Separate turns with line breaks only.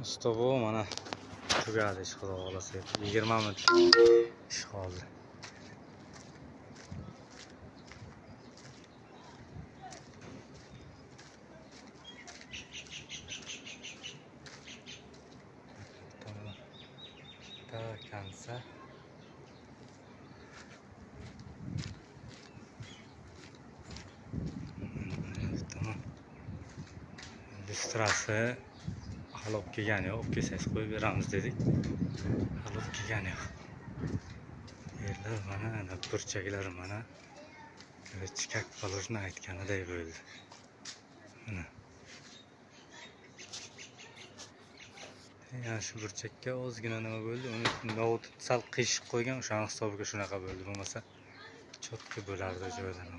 Ustovu mana tugadi ish, xudo xolasa. 20 minut ish qoldi. Kansa illyustrasi hali olib kelgani yo'q. Olib kelsangiz qo'yib beramiz dedik. Hali olib kelgani yo'q. Yerlar mana, burchaklari mana. Chikak poложно aytganiday bo'ldi. Mana. Yani shu burchakka ozgina nima bo'ldi, uni novut sal qiyshiq qo'ygan, o'shaning hisobiga shunaqa bo'ldi. Bo'lmasa chotki bo'lardi joydan.